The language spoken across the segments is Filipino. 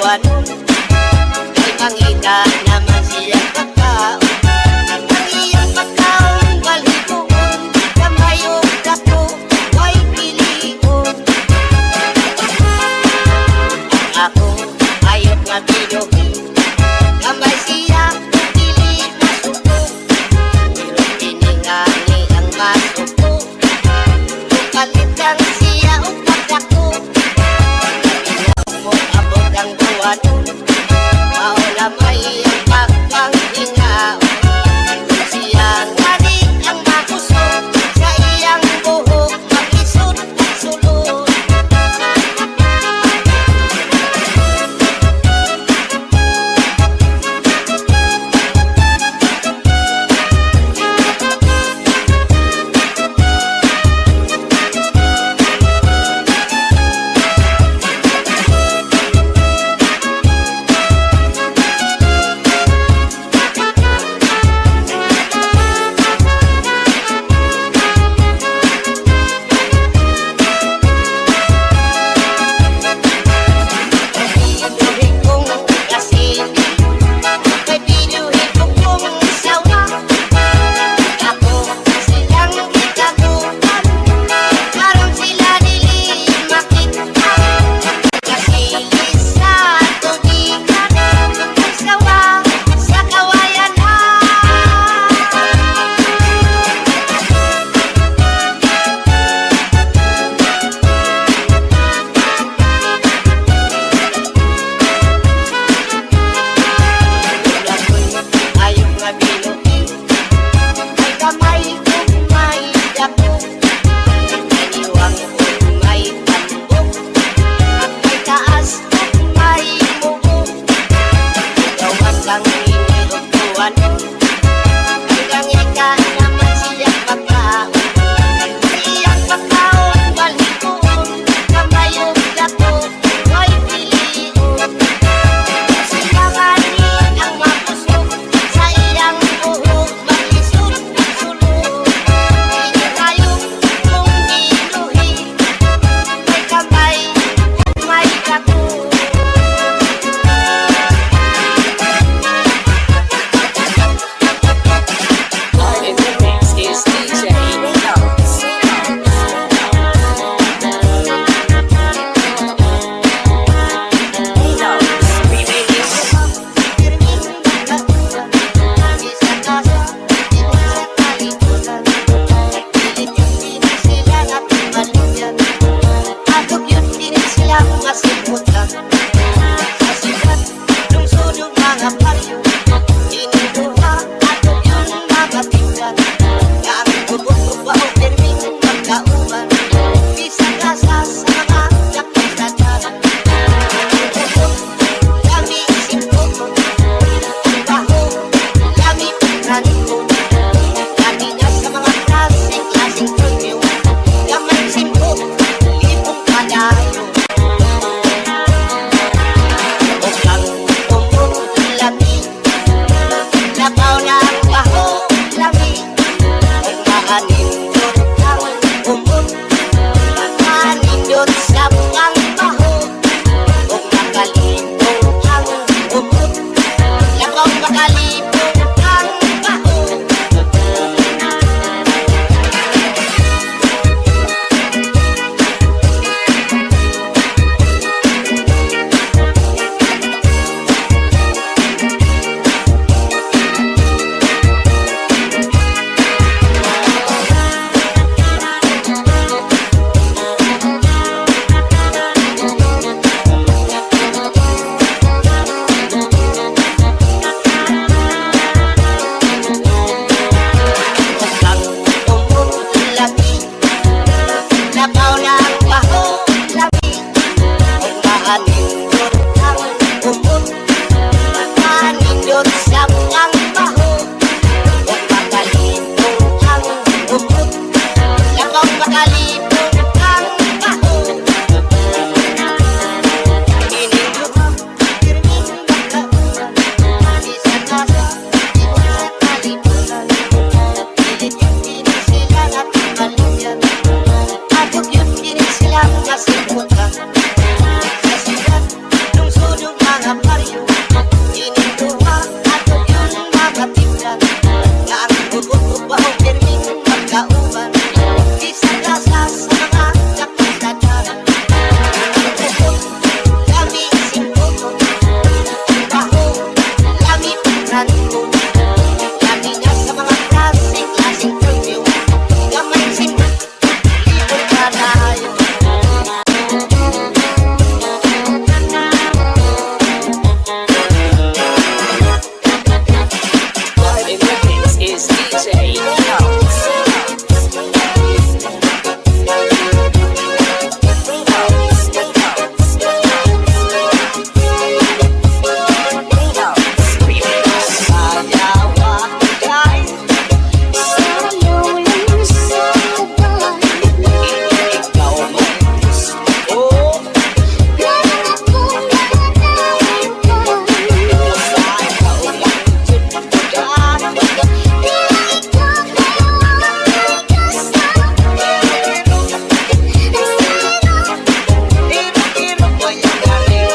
duwanon, ay mangita naman siyang pagkaon. Ang iyang pagkaon balhiboon, kamayong dako ay pilion. Ang ako ayot nga binuhi, kamay siya pili na suko. Pero tiningani ang masuko, kukalitan siya o pagdako. Mo abot ang duwanon, maula may ang pagpanghingaon. Siyang ngani ang makusog, sa iyang buhok makisod at sulod.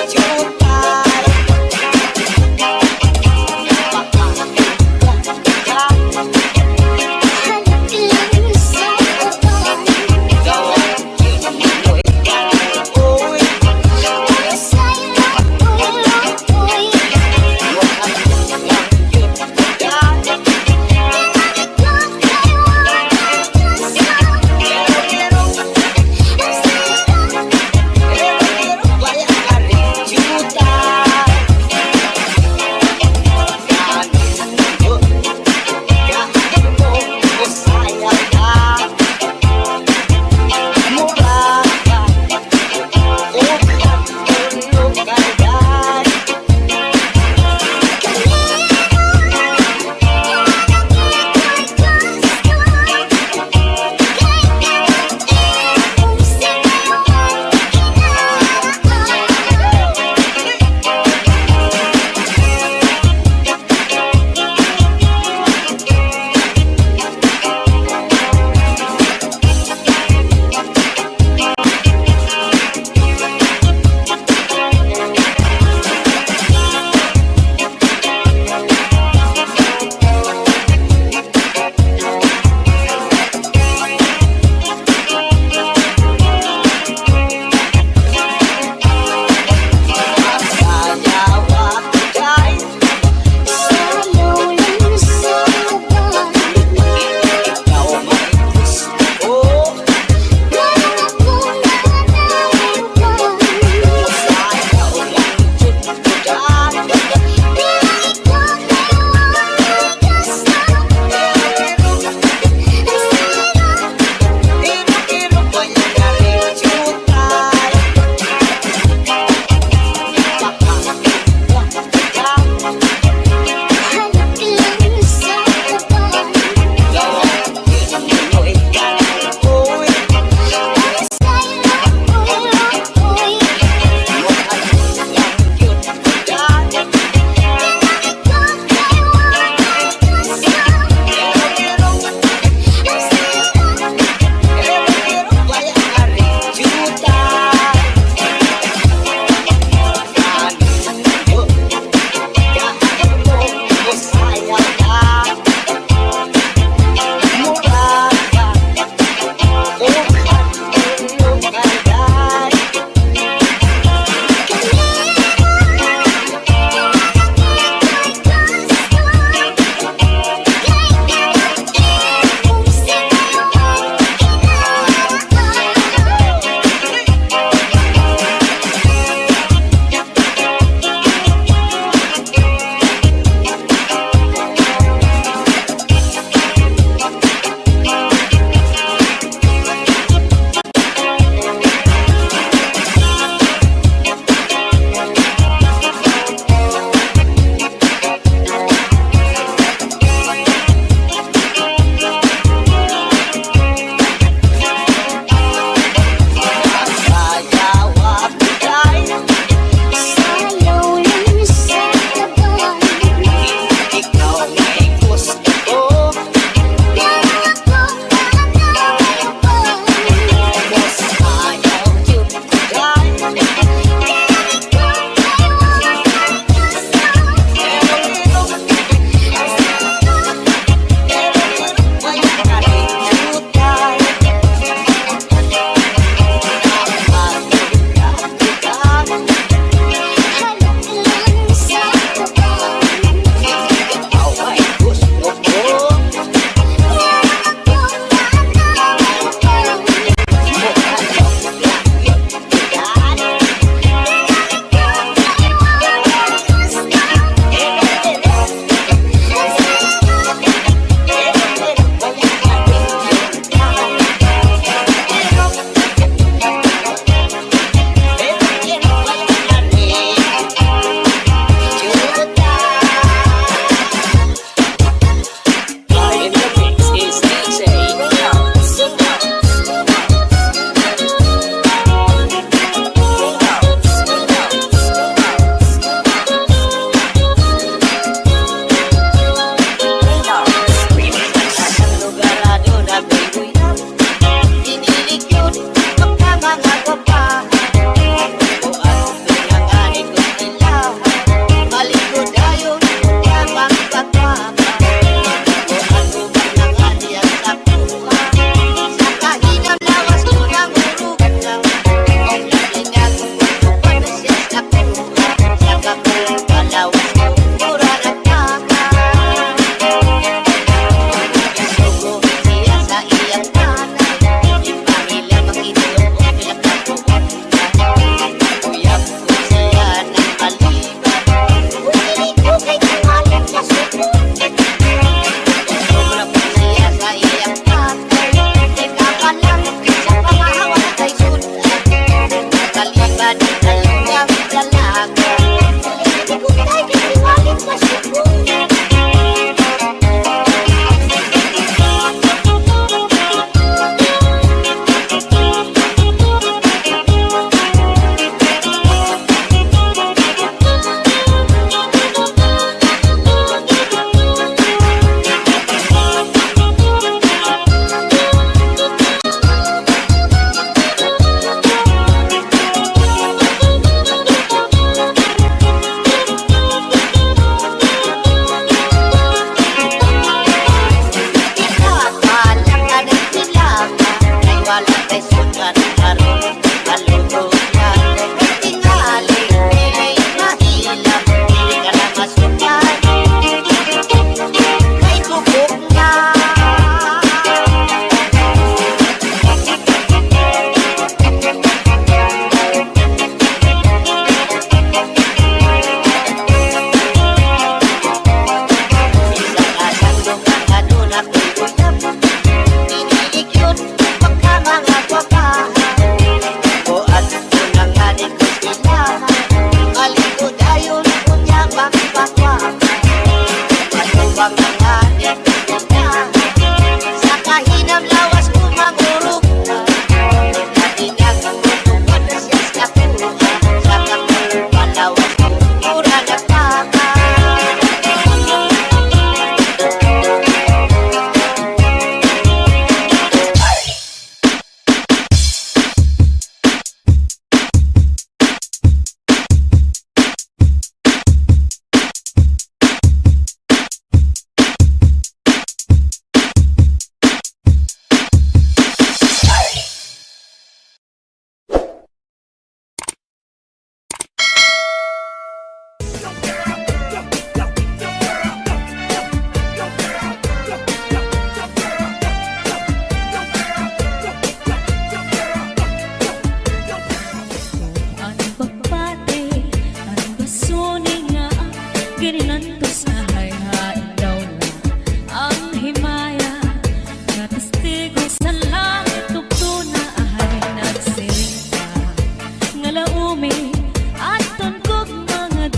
jutay. Juta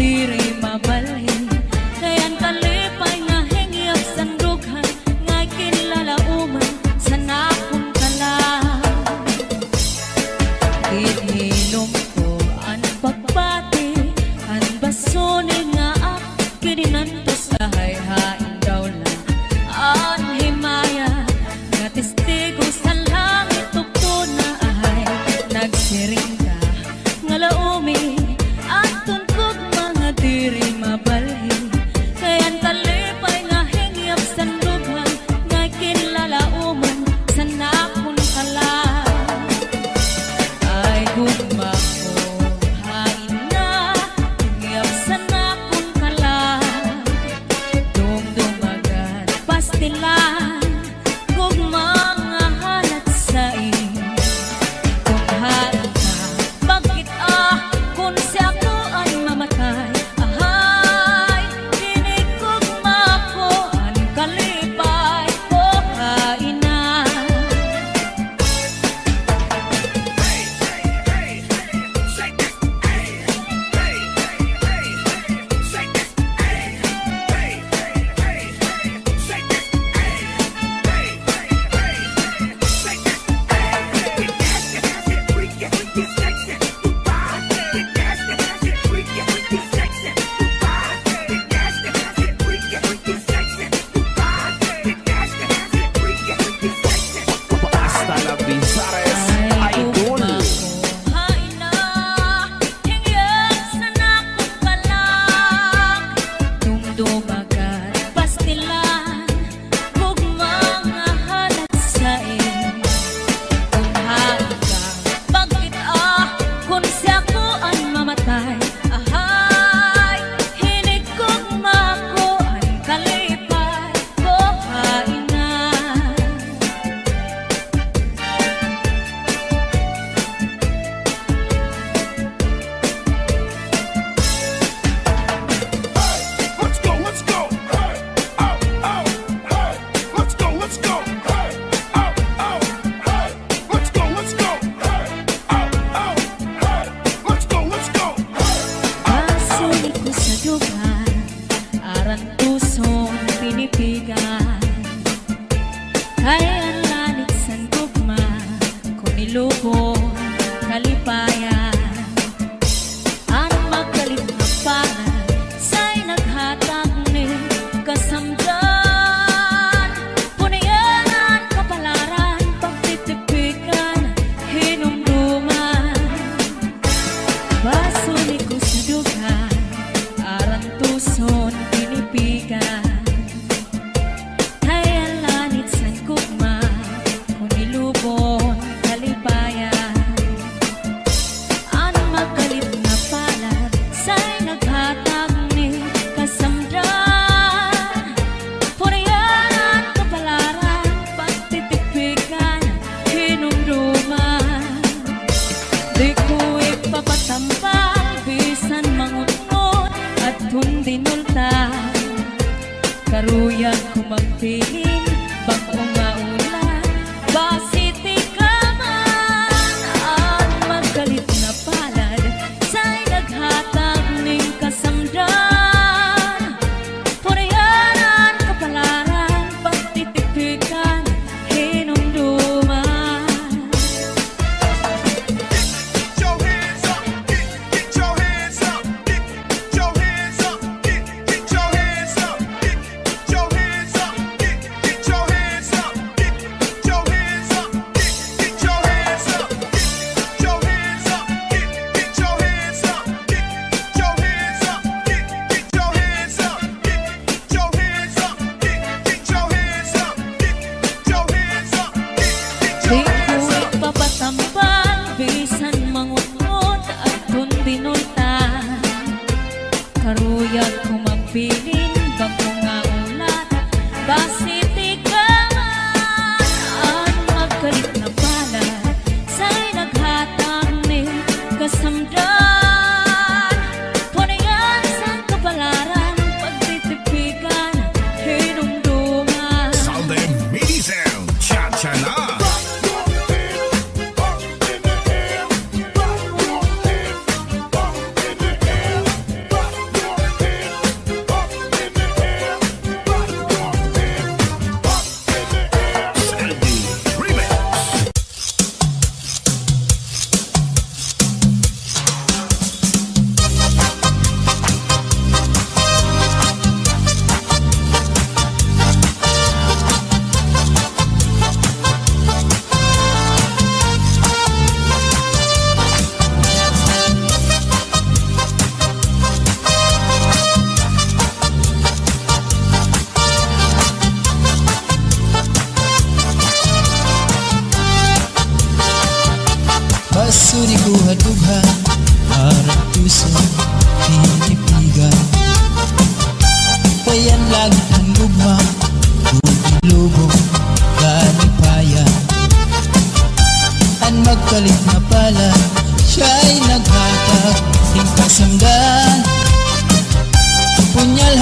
diri mabalhin. Kayan kalipay nga hingyap sandughan, ngay kinlalauman sa nakon kalang. Ihinom ko ang pagbati, ang basone nga ak kininantos ahay-hain daw lang. Ang himaya nga testigo sa langit tukto na ahay nagsiring ka nga laumi aton kog mga diri mabalhin. Kayan kalipay nga hingyap sandughan, ngay kinlalauman sa nakon kalang. Ay gugma ko hain na hingyap sa nakon kalang. Dumdumagan pastilan gugma nga halat sa in. Kung hain ka bakit kung si ako ay mamatay, ahay dinig gugma ko ang kalipay ko hain na. Hasta la Bizares Idol. Hain na hingyap sa nakon kalang. Dumdumagan pastilan gugma nga halat sa in. Kung hain ka bakit kung si ako ay mamatay, ahay hinig gugma ko ang kalipay ko hain na. Let's go, let's go. Hey, oh, oh, hey. Let's go, let's go. Hey, oh, oh, hey. Let's go, let's go. Hey, oh, oh, hey. Let's go, let's go. Pasulit ko sa dugan, aran pusong pinipigan. Kaya ang lanit sa gugma, kung ilubong kalipayan. Ang magkalit na pangan, sa'y naghatag ni kasamdan. Punayanan, kapalaran, pagtitipikan, hinumduman. Basulit ko sa dugan, aran tuson pinipigan. Kaya lanit sa gugma, kung ilubon kalipayan. Ang magalit na palad, sa'y naghatag ni kasamdan. Punayanan, kapalaran, pagtitipikan, hinumduman. Di ko ipapatampal, bisan mangunod at hundinultan. Karuyan ko magpilin, bako nga ulan, basiti ka man. Ang magalit na palad, sa'y naghatag ning kasamdan. Punayanan, kapalaran, pagtitipikan, hinumduman. Get your hands up, get your hands up, get your hands up, get your hands up, get your hands up, get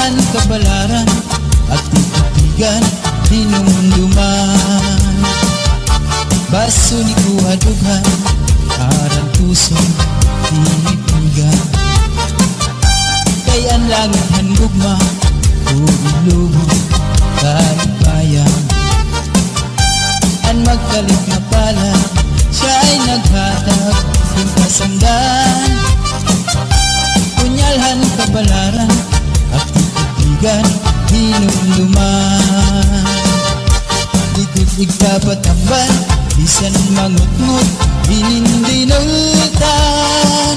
Punyalhan kabalaran at titigan hinumduman. Baso ni kuhadughan aran tusong tinipigan. Kay ang langit handugma ulubog kalipayan. Ang magkalit na pala siya ay naghatag ng kasamdan. Punyalhan kabalaran at titigan hinumduman. Ikot igpapatambal bisan mangutngot hinindinultan.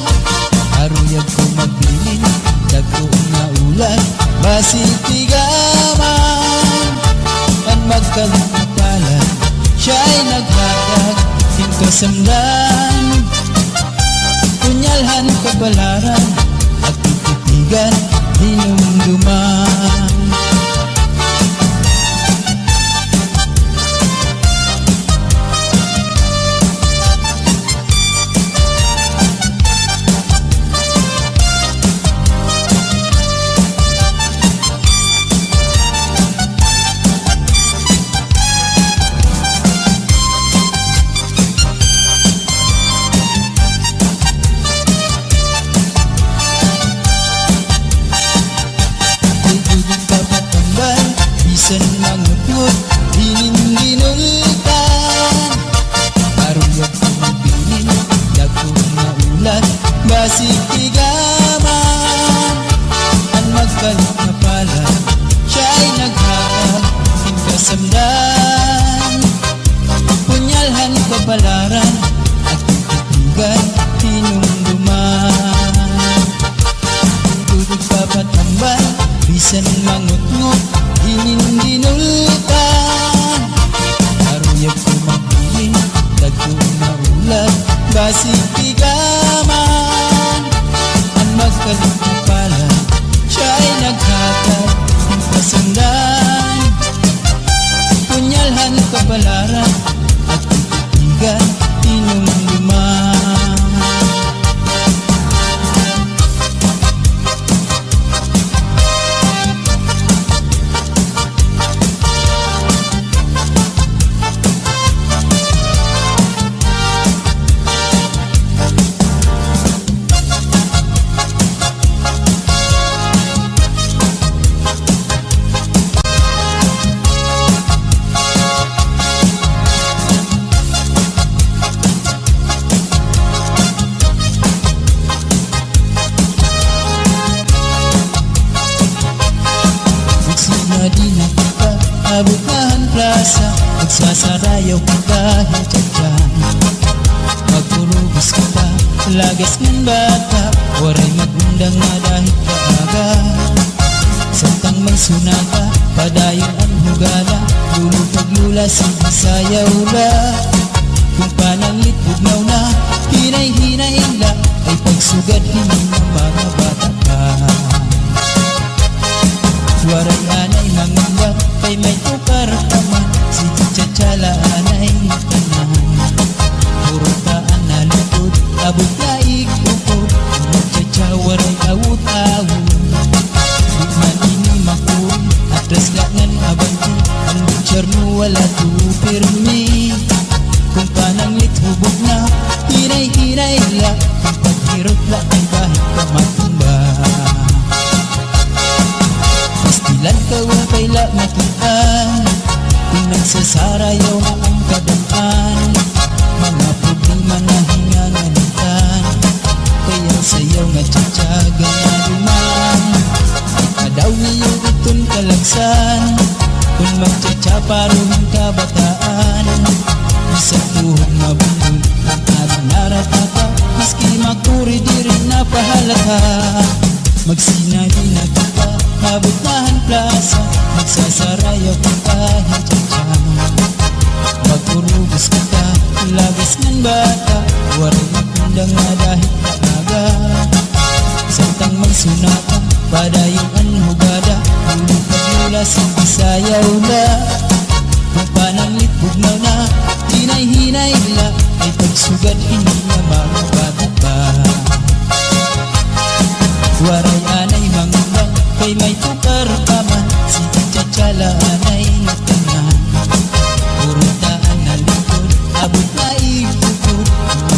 Aruyag ko magbilin dagko nga ulan basitigaman. Ang magkalitalan siya'y naghatag ng kasamdan. Punyalhan kabalaran at titigan hinumduman. Bisan mangutngot hinindinultan. Aruyag ko magbilin dagko nga ulan basitigaman. Ang magkalit na pala siya'y naghatag ng kasamdan. Punyalhan kabalaran at titigan hinumduman. Tutug papatambal bisan mangutngot hinindinultan. Aruyag ko magbilin dagko nga ulan basitigaman. Ang magkalit na pala siya'y naghatag ng kasamdan. Punyalhan kabalaran at titigan hinumduman. Di na kita abukahan plaza, magsasarayaw ka kahit tiyadyan. Magpurubos kita, lagas ng bata, waray magundang nga dahil kaaga. Samtang may sunata, padayon ang hugala, lulupag-lula sayaw la. Kung pananglit bugnaw na, hinay-hinay la, ay pagsugad hindi ng mga bata pa. Waray anay mangunggap kay may tukar taman, si Chachala anay tanan. Puro taan na lupod, abot na ikupod, Chacha waray awut-awut. Bukman ini makuri, atras langan abanti, ang butcher mo wala tupirmi. Kung pananglit hubog na, hinay-hinay la, kung paghirot la ay kahit kamatumba. Pastilan ka wakay la makitaan, kung nagsasarayaw na ang kadaan. Mga problema na hinganganitan, kaya sayaw nga tsatsaga na duman. Ikadaw niyo itong kalagsan, kung magtsatsaparoon kabataan. Isang tuhog mabundol, ang ating naratata, maski makuri di rin napahalata. Magsinabi na kita, habutahan plaza, magsasarayaw ka kahit tiyadyan. Magpurubos kita, lagas ng bata, waray magundang nga dahil kaaga. Samtang may sunata, padayon ang hugada, lulupag-lula sige sayaw la. Kung pananglit bugnaw na, hinay-hinay la, ay pagsugad hindi na mga bata pa. Waray anay mangundang Kay may tukar pa man, si Chachalaan ay natanan. Puro daan na likod, abot na ikukod,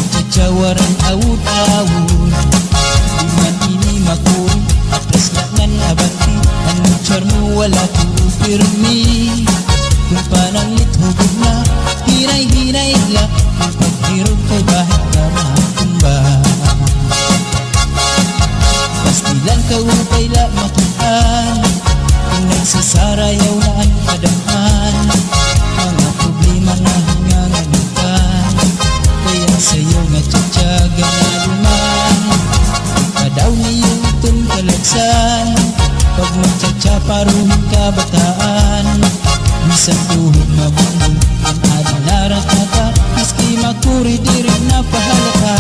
Chachawaran awud-awud. Di man ini makuri, atras langan abati, ano charmo wala ko pirmi. Kung pananglit hugod na, hinay-hinay la, kung paghirog kay bahit ka matumba. Pastilan ka upay la makitaan, kung nagsasarayaw na ang kadamhan. Mga problema na hinganganitan, kaya sa'yo nga tsatsaga na luman. Kadaw niyo itong kalagsan, pag magtsatsa paruhin ka bataan. Bisan tuhod mabundol, ang adinarat na ka, maski makuri di rin napahalata.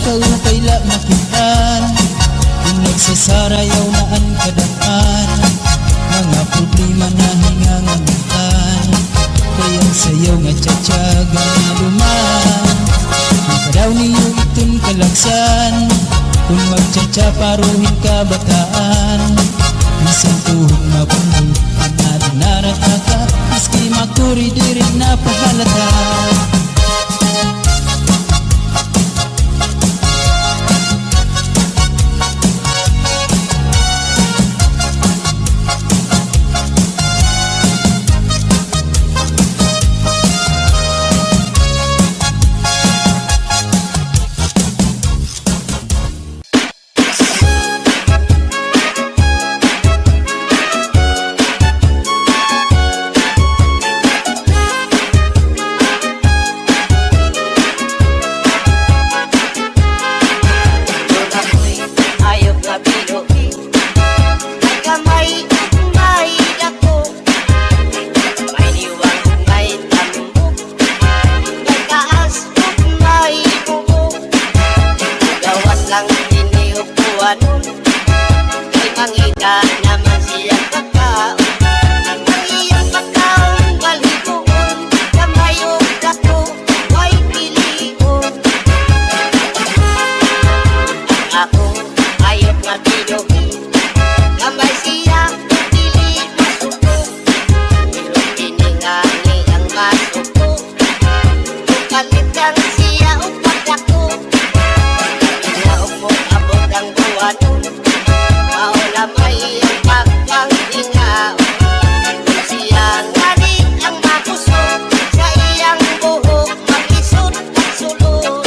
Upay la makitaan, kung nagsasarayaw na ang kadamhan. Mga problema na hinganganitan, kaya sayaw nga tsatsaga na luman. Kung kadaw niyo itong kalagsan, kung magtsatsa paruhin ka bataan. Bisan tuhod mabundol, ang adinarat na ka, maski makuri di rin napahalata. Lang iniupuan nun, kay mangita naman siyang pagkaon. Ang iyong pagkaon balhikuon, kamayong dako ay pilion. Ako ayok nga tinuhi, kamay siya dili masuko. Pero piningani ang masuko, kung kalitan siya o pagdako. Abot ang buwan, maula may ang pagpanghingaon. Siya ngani ang makusot, sa iyang buhok makisot at sulod.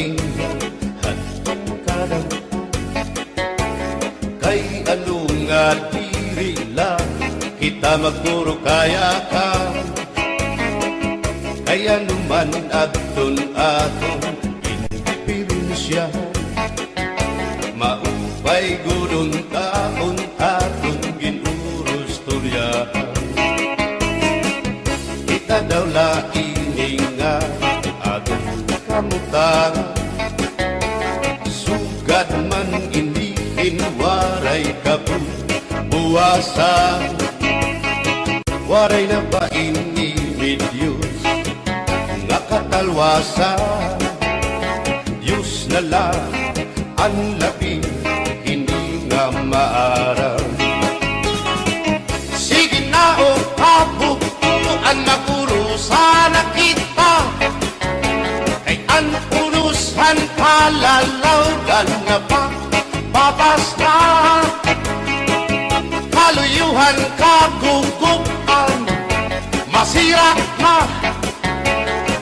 ingat kadang kay ano nga diri lang kita magpuro kaya ka kaya naman aton indipirensya maupay gudon taon aton ginurus turyahan kita daw laing nga aton kamutangan sugad man inihin waray kabuwasan waray na ba inimidyos nga katalwasan Diyos na lang ang labing hindi nga maaram sige na o kabukuan makurusan na kita kay ang unusan palalawgan na pa papas na kaluyuhan kagugupan masira na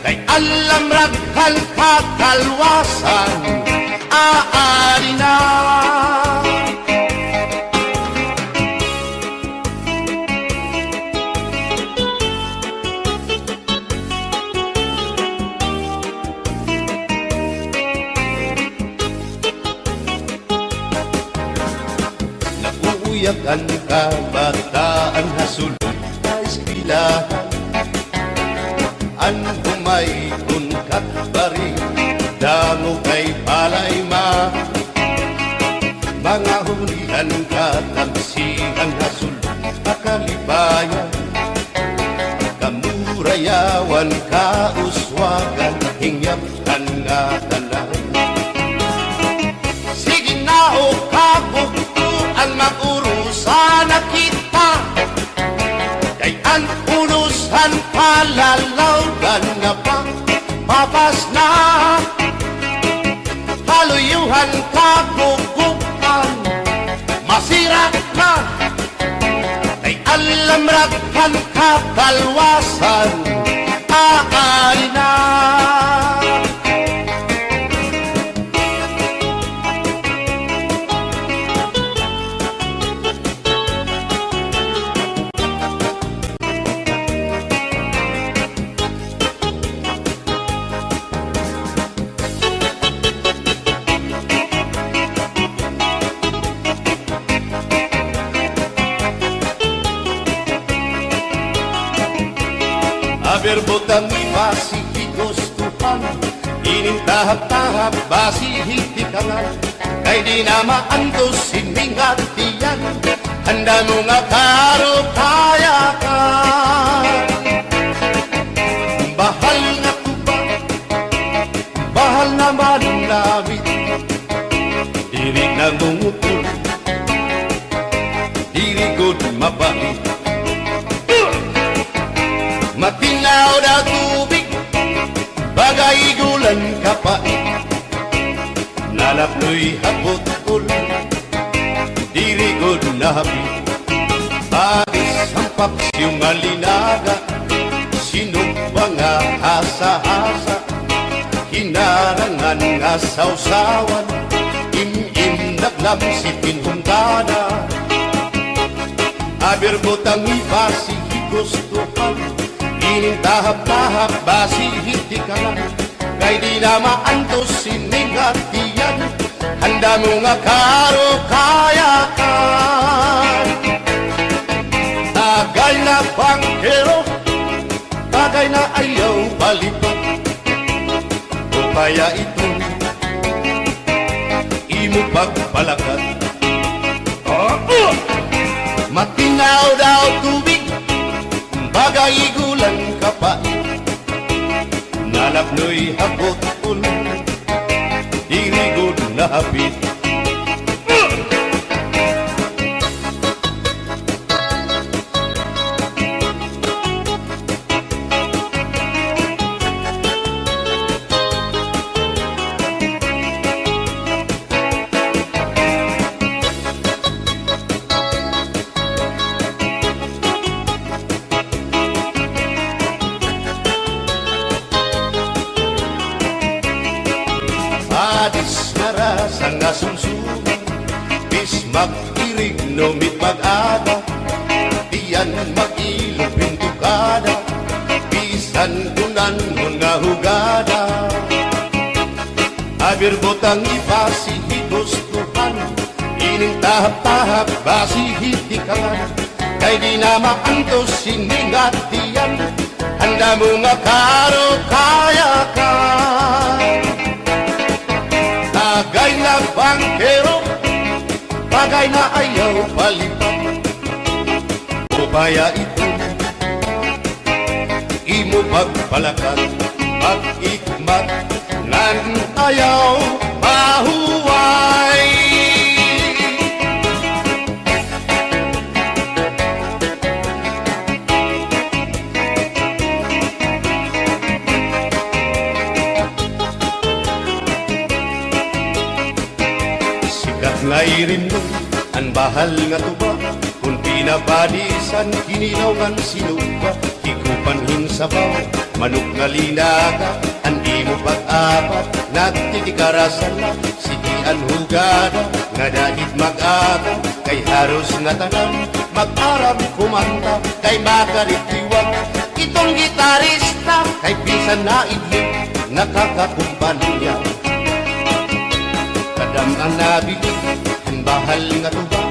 kay alam raghal kakalwasan aari na nakuuyak ang kabataan hasulod sa eskwelahan an humay kunkat bari dango kay palay mga hulihan katamsihan hasul akalibayan kamurayawan kauswagan hingyapkan nga tanan sige na o kabuktuan makurusan na kita kay ang unusan palalawgan na pa papas na haluyuhan kagugupan masira na kay alam raghal kakalwasan aari na berbotang basi higustuhan inintahap-tahap basi hitikangan kay di na maantos siningatiyan handa mo nga karo kaya ka bahal na kuba bahal na manunawit diri na mungutol diri good mabait matinaw na tubig, bagay gulan kapait. Nalapnoy hapot-ul, dirigod na hapit. Paris ang papsyong alinaga, sinumpa nga hasa-hasa. Hinarangan nga sausawan, im-im naglamsipin humdana. Aberbotang ibasi higustuhan, inintahap-tahap basi hindi ka lang kay di na maantos siningatiyan handa mo nga karo kaya ka tagay na bangkero tagay na ayaw balipat o kaya ito imo pagpalakat matinaw daw tubig bagay gulan kapait nalapnoy hapot-ul dirigod na hapit Bisan nga sumsuman, bis mag-irig numit mag-ada, diyan mag-ilog pintukada, bisan kunan nga hugada. Abir botang ipasi higustuhan, ining tahap-tahap basi hitikangan, kay di na maantos siningatiyan, handa mo nga karo kaya ka. Tagay na bangkero, bagay na ayaw palipat, upaya ito imo pagpalakat, pag-ikmat nan ayaw mahuway. Sikat nga irin mo, ang bahal nga tuba, kung pinabadisan, kinilawan sinuba, hikupanhin sa baw, manok nga linaga, andi mo pag-apat, nagtitikarasan na, sigian hugada, nga dahit mag-aga, kay haros nga tanan, mag-aram kumanta, kay makaritiwag, itong gitarista, kay pisan na idlip, nakakakumpanya. Kadam ang nabili, ang bahal nga tuba,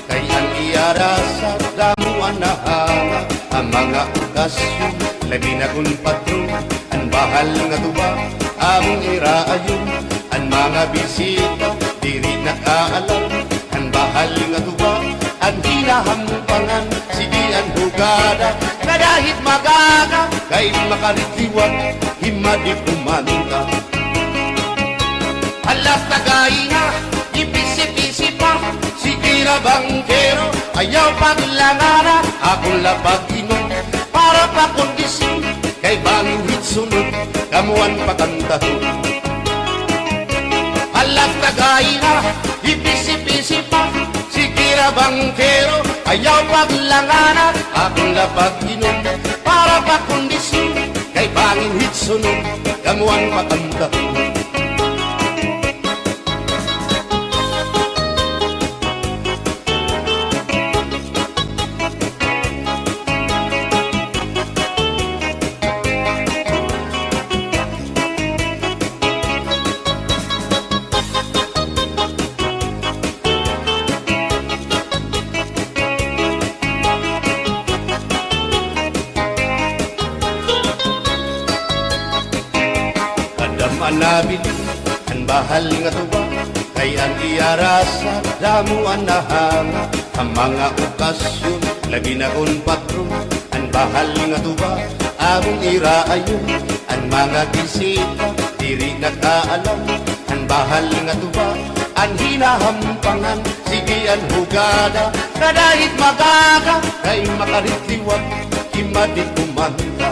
kay ang iara sa damuan na hanga, ang mga okasyon, labi na kung patron, ang bahal nga tuba, among iraayon, ang mga bisita, diri nakaalam, ang bahal nga tuba, ang hinahampangan, sige ang hugada, na dahit magaga, kay makaritiwag, himadi kumanta. Alas tagay na, ipisi-pisi pa, sige na bangkero, ayaw paglangara, akong lapag-inom, para pa kondisyon, kay bangin hitsunod, kamuan pakantahon. Alas tagay na, ipisi-pisi pa, sige na bangkero, ayaw paglangara, akong lapag-inom, para pa kondisyon, kay bangin hitsunod, kamuan pakantahon. Nabili ang bahal nga tuba, kay ang iara sa damuan na hanga, ang mga okasyon, labi na kung patron, ang bahal nga tuba, among iraayon, ang mga bisita, diri nakaalam, ang bahal nga tuba, ang hinahampangan, sige ang hugada, na dahit magaga, kay makaritiwag, himadi kumanta.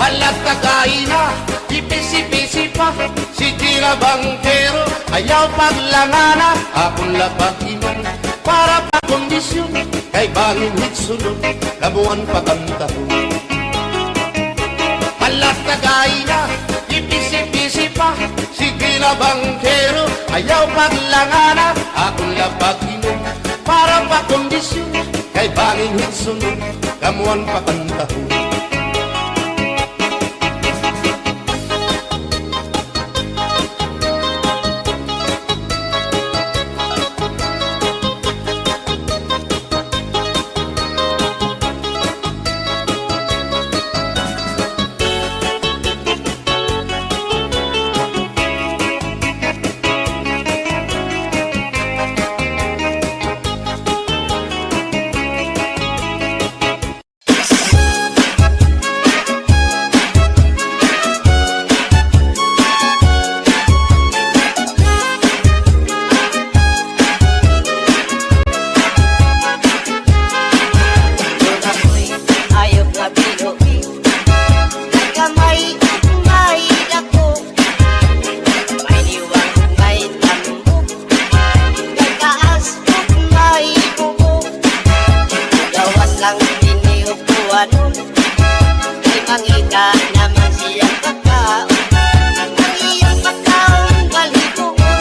Halat tagay na, ipisi-pisi pa, sige na bangkero, ayaw paglangana, akong lapag-inom, para pa kondisyon, kay bangin hitsunod, kamuan pakantahon. Halat tagay na, ipisi-pisi pa, sige na bangkero, ayaw paglangana, akong lapag-inom, para pa kondisyon, kay bangin hitsunod, kamuan pakantahon. Mangita naman siyang kakao, ang iyong pagkaon balibuo,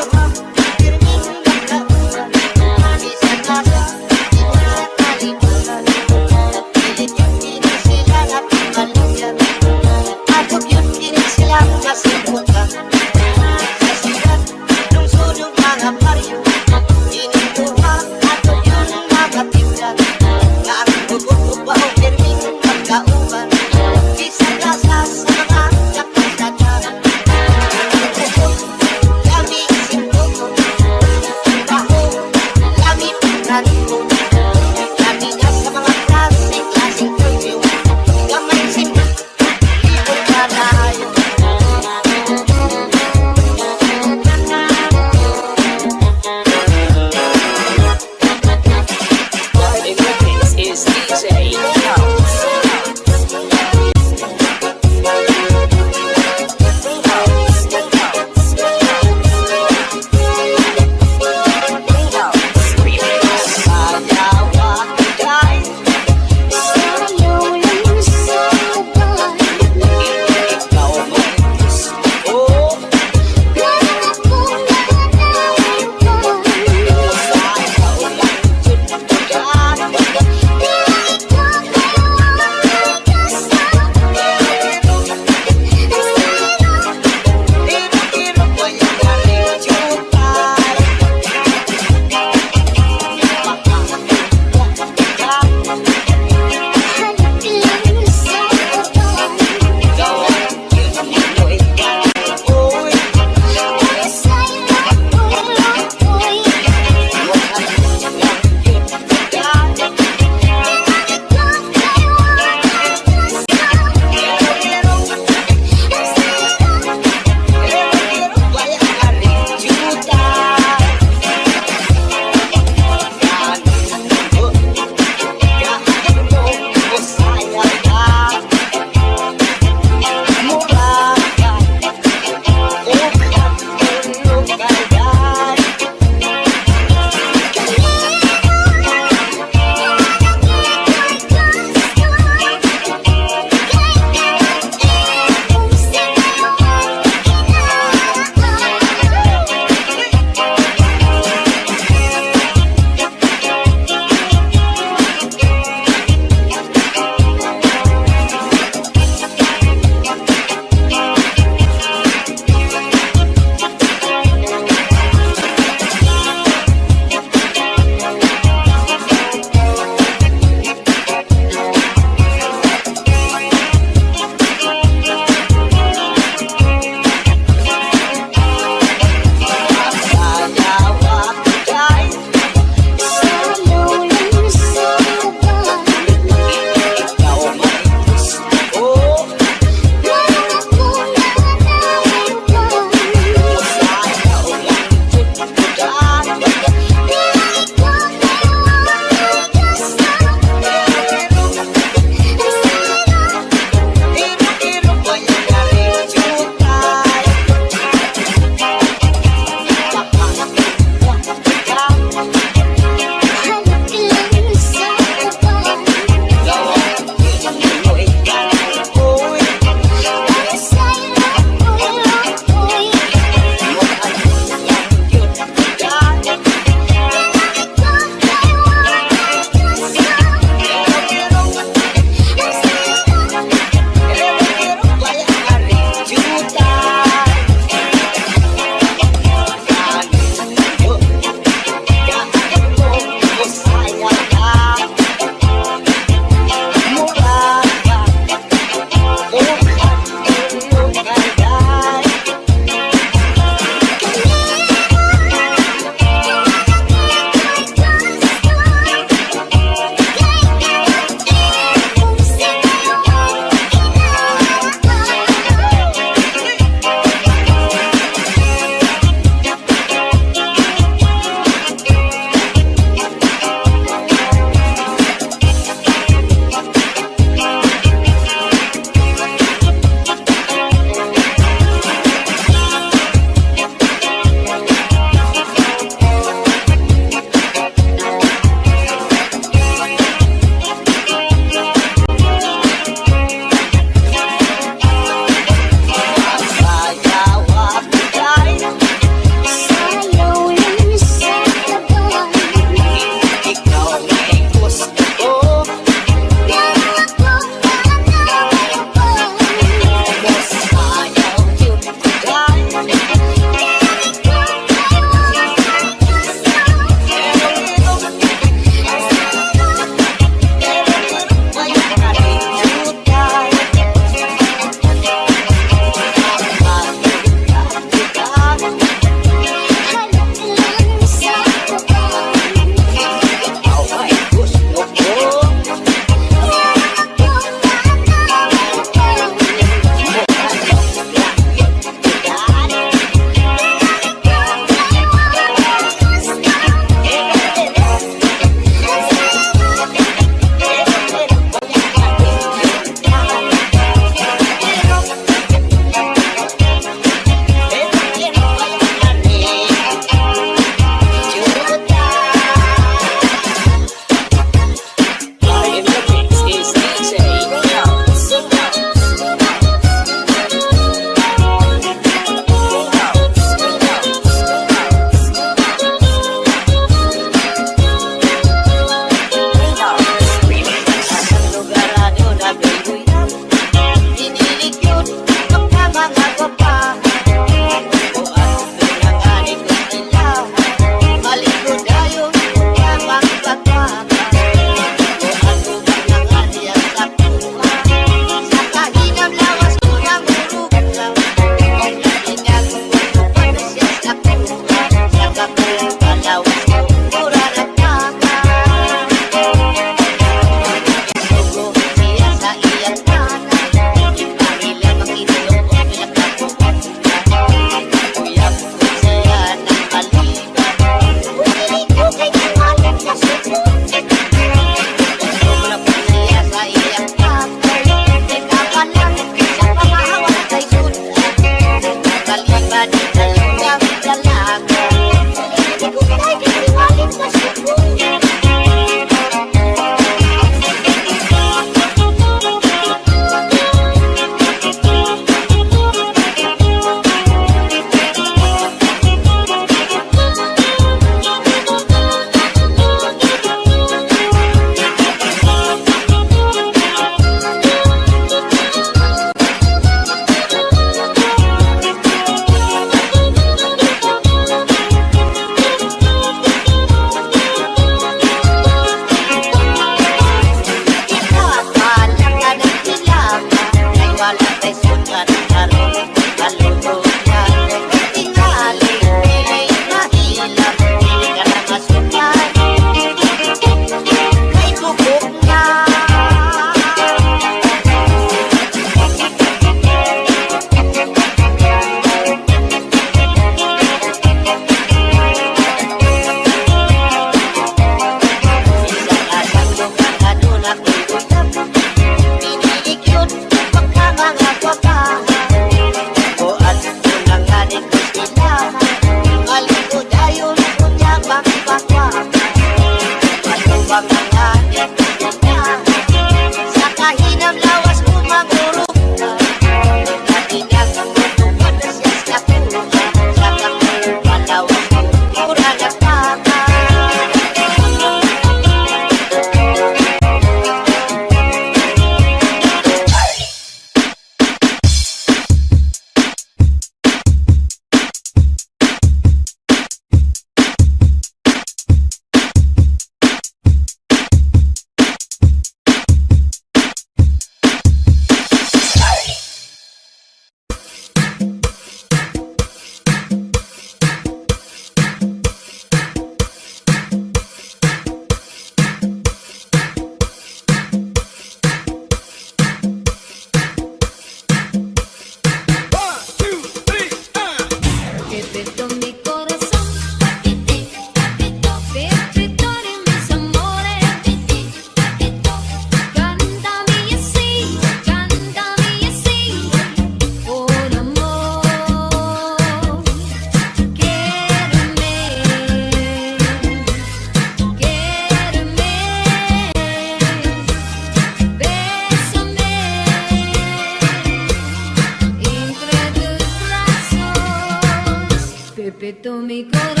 roto mi corazón.